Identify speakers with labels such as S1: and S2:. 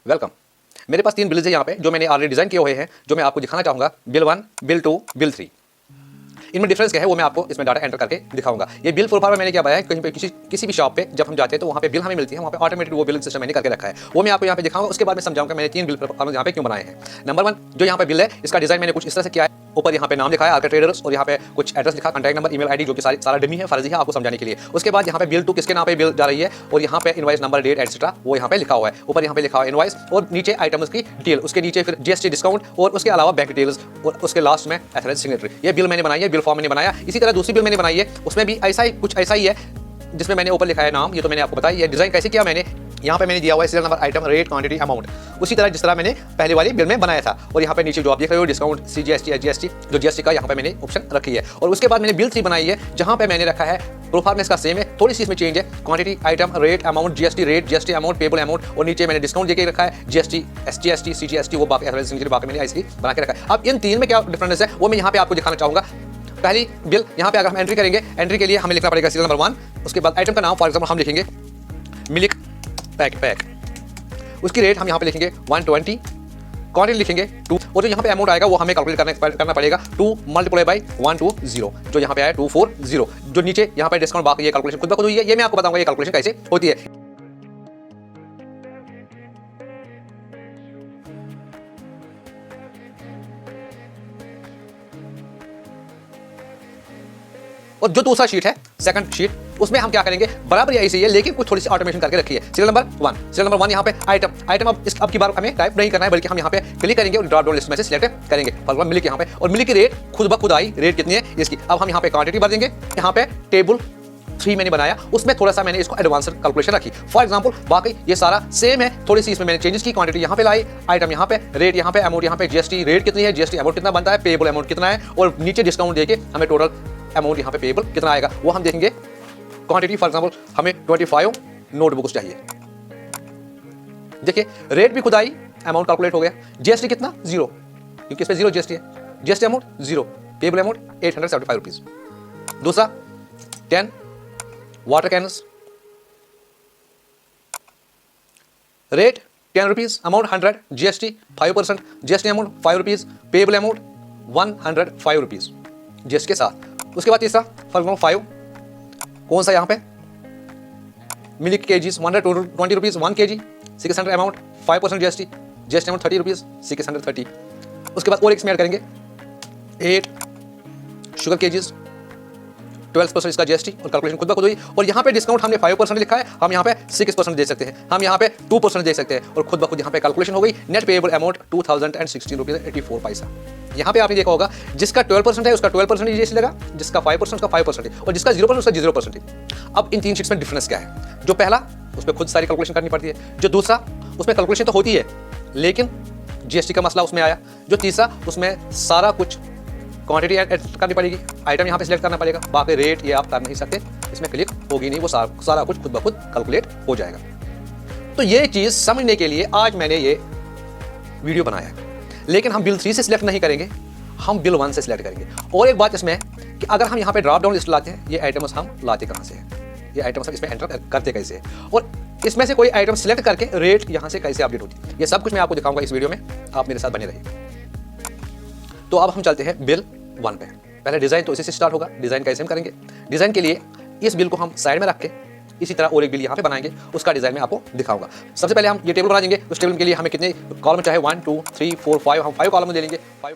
S1: Welcome. मेरे पास 3 bills है यहाँ पे जो मैंने ऑलरेडी डिजाइन किए हुए हैं, जो मैं आपको दिखाना चाहूंगा। Bill 1, bill 2, bill 3। इनमें डिफरेंस क्या है वो मैं आपको इसमें डाटा एंटर करके दिखाऊंगा। ये बिल प्रोफाइल में मैंने क्या बनाया है, कहीं पे किसी भी शॉप पे जब हम जाते हैं तो वहाँ पे बिल हमें मिलती है, वहाँ पे ऑटोमेटिक वो बिलिंग सिस्टम मैंने करके रखा है, वो मैं आपको यहाँ पे दिखाऊंगा। उसके बाद मैं समझाऊंगा मैंने 3 बिल प्रोफाइल यहाँ पे क्यों बनाए हैं। नंबर 1 जो यहाँ पे बिल है, इसका डिजाइन मैंने कुछ इस तरह से किया है। ऊपर यहाँ पे नाम लिखा है आर्का ट्रेडर्स और यहाँ पे कुछ एड्रेस लिखा, कॉन्टैक्ट नंबर, ईमेल आईडी, जो कि सारा डमी है, फर्जी है आपको समझाने के लिए। उसके बाद यहाँ पे बिल 2 किसके नाम पे बिल जा रही है और यहाँ पे इनवॉइस नंबर, डेट एटसेट्रा वो यहाँ पे लिखा हुआ है। ऊपर यहाँ पे लिखा हुआ है इनवॉइस और नीचे आइटम्स की डिटेल, उसके नीचे फिर जीएसटी डिस्काउंट और उसके अलावा बैंक डिटेल्स और उसके लास्ट में एथराइज्ड सिग्नेचर। ये बिल मैंने बनाई है, बिल फॉर्म मैंने बनाया। इसी तरह दूसरी बिल मैंने बनाई है, उसमें भी ऐसा ही कुछ ऐसा ही है, जिसमें मैंने ऊपर लिखा है नाम, ये तो मैंने आपको बताया। ये डिजाइन कैसे किया मैंने, यहाँ पे मैंने दिया हुआ है serial number, item, rate, quantity, amount, उसी तरह जिस तरह मैंने पहले वाली बिल में बनाया था। और यहाँ पे नीचे जो आप देख रहे हो डिस्काउंट, सीजीएसटी, एचजीएसटी, जो जीएसटी का यहाँ पे मैंने ऑप्शन रखी है। और उसके बाद मैंने बिल 3 बनाई है, जहाँ पे मैंने रखा है प्रोफार्म इसका सेम है, थोड़ी सी इसमें चेंज है। Quantity, item, rate, amount, GST rate, GST amount, payable amount, और नीचे मैंने डिस्काउंट देके रखा है, जीएसटी, एसजीएसटी, सीजीएसटी, वो बाकी बाकी मैंने ऐसी बना के रखा है। अब इन 3 में क्या डिफरेंस है वो मैं यहाँ पे आपको दिखाना चाहूंगा। पहली बिल यहाँ पे अगर हम एंट्री करेंगे, एंट्री के लिए हमें लिखना पड़ेगा सीरियल नंबर 1, उसके बाद आइटम का नाम, फॉर एग्जांपल हम लिखेंगे मिल्क पैक, उसकी रेट हम यहाँ पे लिखेंगे 120, क्वांटिटी लिखेंगे 2, और जो यहाँ पे अमाउंट आएगा वो हमें कैलकुलेट करना पड़ेगा 2 मल्टीप्लाई बाई 120, जो यहाँ पे आया 240, जो नीचे यहाँ पे डिस्काउंट, बाकी ये कैलकुलेशन खुद ब खुद हुई है। ये मैं आपको बताऊंगा ये कैलकुलेशन कैसे होती है। और जो दूसरा शीट है, सेकंड शीट, उसमें हम क्या करेंगे, बराबर ऐसे ही है लेकिन कुछ थोड़ी सी ऑटोमेशन करके रखी है। सीरियल नंबर 1 यहाँ पे आइटम अब की बार हमें टाइप नहीं करना है, बल्कि हम यहाँ पे क्लिक करेंगे और ड्रॉप डाउन लिस्ट में से सिलेक्ट करेंगे। फॉर एग्जांपल मिल्क यहाँ पे, और मिल्क की रेट खुद ब खुद आई, रेट कितनी है इसकी। अब हम यहाँ पे क्वांटिटी भर देंगे। यहाँ पे टेबल 3 मैंने बनाया, उसमें थोड़ा सा मैंने इसको एडवांस कैलकुलेशन रखी। फॉर एग्जांपल बाकी ये सारा सेम है, थोड़ी सी इसमें मैंने चेंजेस की। क्वांटिटी यहाँ पे लाई, आइटम यहाँ पे, रेट यहाँ पे, अमाउंट यहाँ पे, जीएसटी रेट कितनी है, जीएसटी अमाउंट कितना बनता है, पेबल अमाउंट कितना है, और नीचे डिस्काउंट देके हमें टोटल अमाउंट यहाँ पे पेबल कितना आएगा वो हम देखेंगे। क्वांटिटी फॉर एग्जांपल हमें 25 नोटबुक्स चाहिए। देखिए रेट भी खुद आई, अमाउंट कैलकुलेट हो गया। जीएसटी कितना 0, क्योंकि इसमें 0 जीएसटी है। GST amount 0, payable amount 875 rupees. दूसरा 10 water cans, rate 10 rupees, amount 100, GST 5%, GST amount 5 rupees, payable amount 105 rupees GST के साथ। उसके बाद तीसरा फॉर एग्जांपल 5, कौन सा यहाँ पे milk KGs 120 rupees 1 kg, 600 amount, 5% GST, GST amount 30 rupees, 630। उसके बाद और एक ऐड करेंगे 8 शुगर केजीज, 12% इसका जीएसटी, और कैलकुलेशन खुद ब खुद हुई। और यहाँ पे डिस्काउंट हमने 5% लिखा है, हम यहाँ पे 6% दे सकते हैं, हम यहाँ पे 2% दे सकते हैं, और खुद ब खुद यहाँ पे कैलकुलेशन हो गई। नेट पेएबल अमाउंट 2016 रुपीज 84 पैसा। यहाँ पे आपने देखा होगा जिसका 12% है उसका 12% जीएसटी लगा, जिसका 5% उसका 5% है, और जिसका 0% उसका 0% है। अब इन 3 शीट्स में डिफरेंस क्या है, जो पहला उसमें खुद सारी कैलकुलेशन करनी पड़ती है, जो दूसरा उसमें कैलकुलेशन तो होती है लेकिन जीएसटी का मसला उसमें आया, जो तीसरा उसमें सारा कुछ क्वांटिटी ऐड करनी पड़ेगी, आइटम यहाँ पे सिलेक्ट करना पड़ेगा, बाकी रेट ये आप कर नहीं सकते, इसमें क्लिक होगी नहीं, वो सारा कुछ खुद ब खुद कैलकुलेट हो जाएगा। तो ये चीज़ समझने के लिए आज मैंने ये वीडियो बनाया है। लेकिन हम बिल 3 से सिलेक्ट नहीं करेंगे, हम बिल 1 से सिलेक्ट करेंगे। और एक बात इसमें है कि अगर हम यहाँ पे ड्रॉप डाउन लिस्ट लाते हैं, ये आइटम्स हम लाते कहाँ से हैं, ये आइटम्स हम इसमें एंटर करते कैसे हैं, और इसमें से कोई आइटम सिलेक्ट करके रेट यहाँ से कैसे अपडेट होती है, ये सब कुछ मैं आपको दिखाऊंगा इस वीडियो में, आप मेरे साथ बने रहिए। तो अब हम चलते हैं बिल 1 पे। पहले डिज़ाइन तो इसी से स्टार्ट होगा। डिज़ाइन कैसे हम करेंगे, डिज़ाइन के लिए इस बिल को हम साइड में रख के इसी तरह और एक बिल यहाँ पे बनाएंगे, उसका डिज़ाइन मैं आपको दिखाऊंगा। सबसे पहले हम ये टेबल बना देंगे। उस टेबल के लिए हमें कितने कॉलम चाहे, 1 2 3 4 5, हम 5 कॉलम ले लेंगे। 5